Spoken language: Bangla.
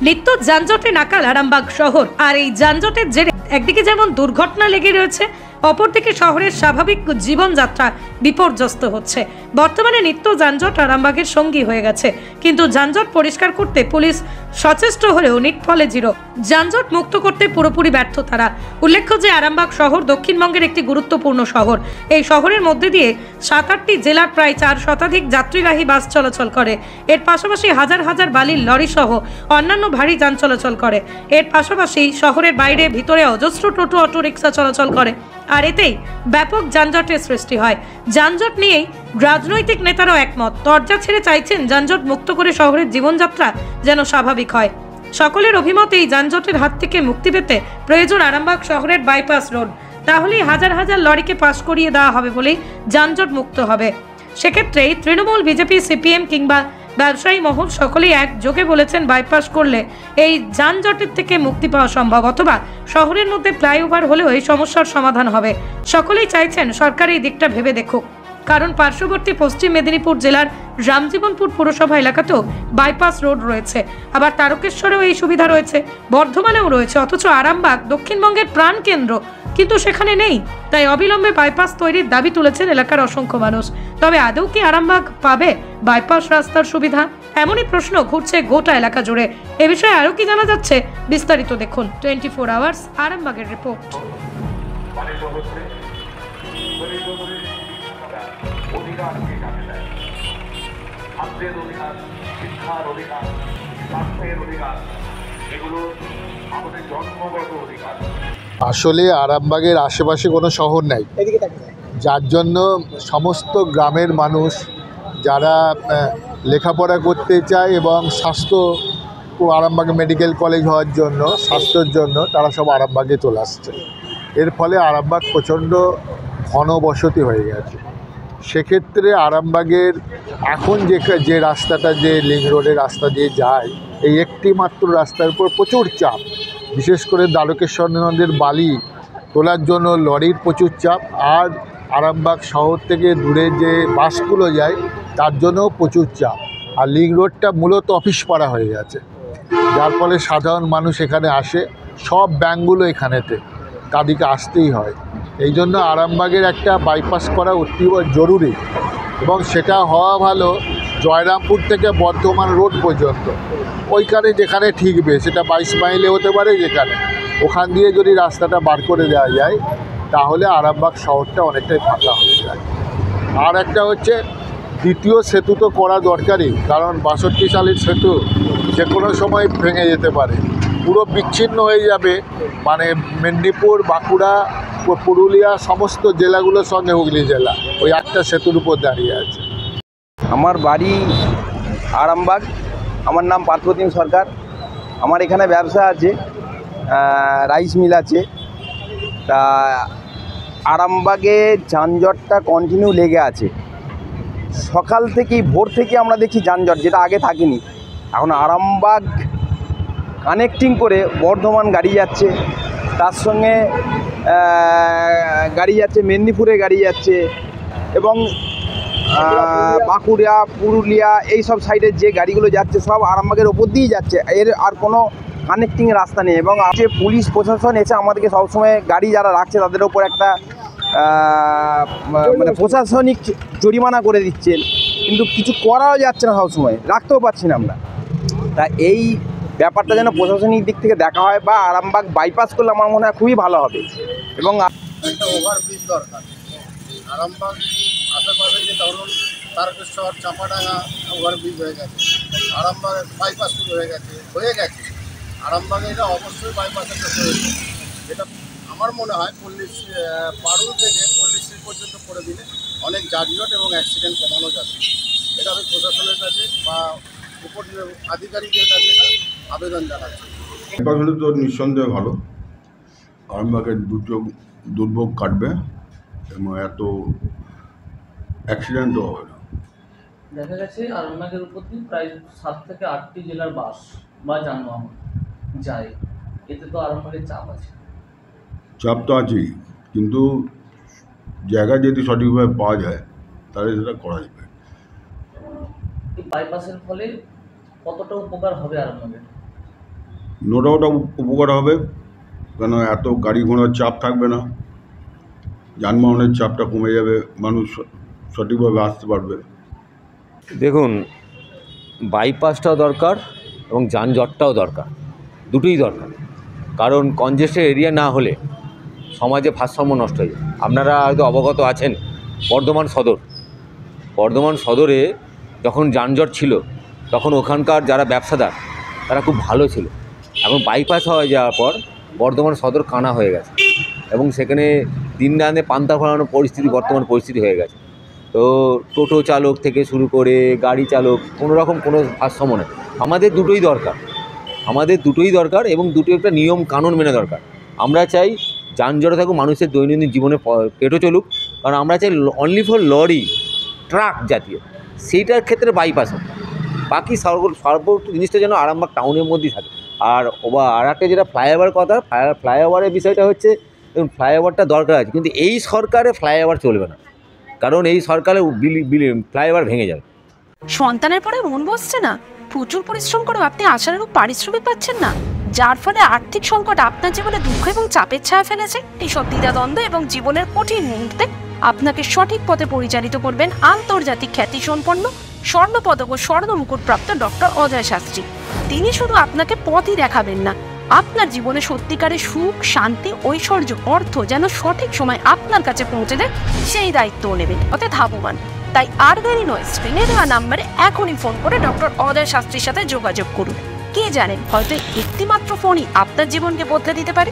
নিত্য যানজটে নাকাল আরামবাগ শহর। আর এই যানজটের জেরে একদিকে যেমন দুর্ঘটনা লেগে রয়েছে, অপরদিকে শহরের স্বাভাবিক জীবনযাত্রা বিপর্যস্ত হচ্ছে। বর্তমানে নিত্য যানজট আরামবাগের সঙ্গী হয়ে গেছে, কিন্তু যানজট পরিষ্কার করতে পুলিশ সচেষ্ট হলেও নিটফলে জিরো। যানজট মুক্ত করতে পুরোপুরি ব্যর্থ তারা। উল্লেখ্য যে আরামবাগ শহর দক্ষিণবঙ্গের একটি গুরুত্বপূর্ণ শহর। এই শহরের মধ্যে দিয়ে 7-8টি জেলার প্রায় 4 শতাধিক যাত্রীবাহী বাস চলাচল করে। এর পাশাপাশি হাজার হাজার বালির লরি সহ অন্যান্য ভারী যান চলাচল করে। এর পাশাপাশি শহরের বাইরে ভিতরে অজস্র টোটো অটো রিক্সা চলাচল করে। আর এতেই ব্যাপক যানজটের সৃষ্টি হয়। যানজট নিয়েই রাজনৈতিক নেতারাও একমত। দরজা ছেড়ে চাইছেন যানজট মুক্ত করে শহরের জীবনযাত্রা যেন স্বাভাবিক হয়। সকলের অভিমত, এই যানজটের হাত থেকে মুক্তি পেতে প্রয়োজন আরামবাগ শহরের বাইপাস রোড। তাহলেই হাজার হাজার লরিকে পাস করিয়ে দেওয়া হবে বলেই যানজট মুক্ত হবে। সেক্ষেত্রেই তৃণমূল, বিজেপি, সিপিএম কিংবা ব্যবসায়ী মহল সকলেই একযোগে বলেছেন বাইপাস করলে এই যানজটের থেকে মুক্তি পাওয়া সম্ভব, অথবা শহরের মধ্যে ফ্লাইওভার হলেও এই সমস্যার সমাধান হবে। সকলেই চাইছেন সরকার এই দিকটা ভেবে দেখুক, কারণ পার্শ্ববর্তী পশ্চিম মেদিনীপুর জেলার রামজীবনপুর পুরসভা এলাকাতেও বাইপাস রোড রয়েছে। আবার তারকেশ্বরেও এই সুবিধা রয়েছে, বর্ধমানেও রয়েছে, অথচ আরামবাগ দক্ষিণবঙ্গের প্রাণকেন্দ্র, কিন্তু সেখানে নেই। তাই অবিলম্বে বাইপাস তৈরির দাবি তুলেছেন এলাকার অসংখ্য মানুষ। তবে আদৌ কি আরামবাগ পাবে বাইপাস রাস্তার সুবিধা? এমনই প্রশ্ন ঘুরছে গোটা এলাকা জুড়ে। এ বিষয়ে আরও কি জানা যাচ্ছে, বিস্তারিত দেখুন 24 আওয়ার্স আরামবাগের রিপোর্ট। শিক্ষার অধিকার, স্বাস্থ্যের অধিকার, এগুলো আমাদের জন্মগত অধিকার। আসলে আরামবাগের আশেপাশে কোনো শহর নাই, যার জন্য সমস্ত গ্রামের মানুষ যারা লেখাপড়া করতে চায় এবং স্বাস্থ্য, আরামবাগে মেডিকেল কলেজ হওয়ার জন্য, স্বাস্থ্যের জন্য তারা সব আরামবাগে চলে আসছে। এর ফলে আরামবাগ প্রচণ্ড ঘনবসতি হয়ে গেছে। সেক্ষেত্রে আরামবাগের এখন যে রাস্তাটা, যে লিং রোডের রাস্তা দিয়ে যায়, এই একটি মাত্র রাস্তার উপর প্রচুর চাপ। বিশেষ করে দ্বারকেশ্বর নদের বালি তোলার জন্য লরির প্রচুর চাপ, আর আরামবাগ শহর থেকে দূরে যে বাসগুলো যায় তার জন্যও প্রচুর চাপ। আর লিং রোডটা মূলত অফিস পাড়া হয়ে গেছে, যার ফলে সাধারণ মানুষ এখানে আসে, সব ব্যাঙ্কগুলো এখানেতে, তাদেরকে আসতেই হয়। এই জন্য আরামবাগের একটা বাইপাস করা অতীব জরুরি, এবং সেটা হওয়া ভালো জয়রামপুর থেকে বর্ধমান রোড পর্যন্ত। ওইখানে যেখানে ঠিকবে, সেটা 22 মাইলে হতে পারে, যেখানে ওখান দিয়ে যদি রাস্তাটা বার করে দেওয়া যায় তাহলে আরামবাগ শহরটা অনেকটাই ফাঁকা হয়ে যায়। আর একটা হচ্ছে দ্বিতীয় সেতু তো করা দরকারই, কারণ 62 সালের সেতু যে কোনো সময় ভেঙে যেতে পারে, পুরো বিচ্ছিন্ন হয়ে যাবে। মানে মেদিনীপুর, বাঁকুড়া, পুরুলিয়া সমস্ত জেলাগুলোর সঙ্গে হুগলি জেলা ওই একটা সেতুর উপর দাঁড়িয়ে আছে। আমার বাড়ি আরামবাগ, আমার নাম পার্থপ্রতিম সরকার। আমার এখানে ব্যবসা আছে, রাইস মিল আছে। তা আরামবাগে যানজটটা কন্টিনিউ লেগে আছে। সকাল থেকেই, ভোর থেকে আমরা দেখছি যানজট, যেটা আগে থাকেনি। এখন আরামবাগ কানেক্টিং করে বর্ধমান গাড়ি যাচ্ছে, তার সঙ্গে গাড়ি যাচ্ছে মেদিনীপুরে, গাড়ি যাচ্ছে, এবং বাঁকুড়া, পুরুলিয়া এই সব সাইডের যে গাড়িগুলো যাচ্ছে সব আরামবাগের ওপর দিয়েই যাচ্ছে। এর আর কোনো কানেক্টিং রাস্তা নেই। এবং যে পুলিশ প্রশাসন এসে আমাদেরকে সবসময় গাড়ি যারা রাখছে তাদের ওপর একটা মানে প্রশাসনিক জরিমানা করে দিচ্ছেন, কিন্তু কিছু করাও যাচ্ছে না, সবসময় রাখতেও পারছি না আমরা। তা এই ব্যাপারটা যেন প্রশাসনিক দিক থেকে দেখা হয়, বা আরামবাগ বাইপাস করলে আমার মনে হয় খুবই ভালো হবে। এবং একটা ওভারব্রিজ দরকার। আরামবাগ আশেপাশে যে ধরুন তারকেশ্বর, চাঁপাডাঙ্গা ওভারব্রিজ হয়ে গেছে, আরামবাগ বাইপাস শুরু হয়ে গেছে। আরামবাগে এটা অবশ্যই বাইপাসের প্রয়োজন। এটা আমার মনে হয় পারুল থেকে পল্লীশ্রী পর্যন্ত করে দিলে অনেক যানজট এবং অ্যাক্সিডেন্ট কমানো যাবে। এটা আমি প্রশাসনের কাছে বা উপর আধিকারিকের কাছে এটা আবেদন জানাচ্ছি। বাইপাস হলে তো নিঃসন্দেহে ভালো, আরামবাগের দুর্ভোগ কাটবে এবং এত অ্যাক্সিডেন্টও হবে না। দেখা গেছে আরামবাগের উপর দিয়ে প্রায় 7 থেকে 8টি জেলার বাস বা যানবাহন যায়, এতে তো আরামবাগের চাপ আছে। চাপ তো আছেই, কিন্তু জায়গা যদি সঠিকভাবে পাওয়া যায় তাহলে সেটা করা যাবে। এই বাইপাসের ফলে কতটা উপকার হবে আরামবাগের? নো ডাউট উপকার হবে, কেন এত গাড়ি ঘোড়ার চাপ থাকবে না, যানবাহনের চাপটা কমে যাবে, মানুষ সঠিকভাবে আসতে পারবে। দেখুন, বাইপাসটাও দরকার এবং যানজটটাও দরকার, দুটোই দরকার। কারণ কনজেস্টেড এরিয়া না হলে সমাজে ভারসাম্য নষ্ট হয়ে যায়। আপনারা হয়তো অবগত আছেন, বর্ধমান সদরে যখন যানজট ছিল তখন ওখানকার যারা ব্যবসাদার তারা খুব ভালো ছিল। এখন বাইপাস হয়ে যাওয়ার পর বর্ধমান সদর কানা হয়ে গেছে এবং সেখানে দিন দানে পান্তা ফোরানোর বর্তমান পরিস্থিতি হয়ে গেছে। তো টোটো চালক থেকে শুরু করে গাড়ি চালক কোনো রকম কোনো ভারসাম্য নেই। আমাদের দুটোই দরকার এবং দুটো একটা নিয়ম কানুন মেনে দরকার। আমরা চাই যানজটে থাকুক, মানুষের দৈনন্দিন জীবনে পেটো চলুক, কারণ আমরা চাই অনলি ফর লরি ট্রাক জাতীয় সেইটার ক্ষেত্রে বাইপাস হোক। বাকি সর্বোচ্চ জিনিসটা যেন আরামবাগ টাউনের মধ্যেই থাকে। আর একটা যেটা ফ্লাইওভার কথা, ফ্লাইওভারের বিষয়টা হচ্ছে, দেখুন ফ্লাইওভারটা দরকার আছে, কিন্তু এই সরকারে ফ্লাইওভার চলবে না, কারণ এই সরকারে ফ্লাইওভার ভেঙে যাবে। সন্তানের পরে মন বসছে না, প্রচুর পরিশ্রম করেও আপনি আশানুরূপ পারিশ্রমিক পাচ্ছেন না, যার ফলে আর্থিক সংকট আপনার জীবনে দুঃখ এবং চাপের ছায়া ফেলেছে। এইসব দ্বিধাদ্বন্দ্ব এবং জীবনের কঠিন মুহূর্তে আপনাকে সঠিক পথে পরিচালিত করবেন আন্তর্জাতিক খ্যাতিসম্পন্ন স্বর্ণপদক ও স্বর্ণ মুকুটপ্রাপ্ত ডক্টর অজয় শাস্ত্রী। তিনি শুধু আপনাকে পথই দেখাবেন না, আপনার জীবনে সত্যিকারের সুখ, শান্তি, ঐশ্বর্য, অর্থ যেন সঠিক সময় আপনার কাছে পৌঁছে দেয় সেই দায়িত্বও নেবেন। অর্থাৎ ধাবমান। তাই আর দেরি নয়, স্ক্রিনে দেওয়া নাম্বারে এখনই ফোন করে ডক্টর অজয় শাস্ত্রীর সাথে যোগাযোগ করুন। কে জানেন, হয়তো একটিমাত্র ফোনই আপনার জীবনকে বদলে দিতে পারে।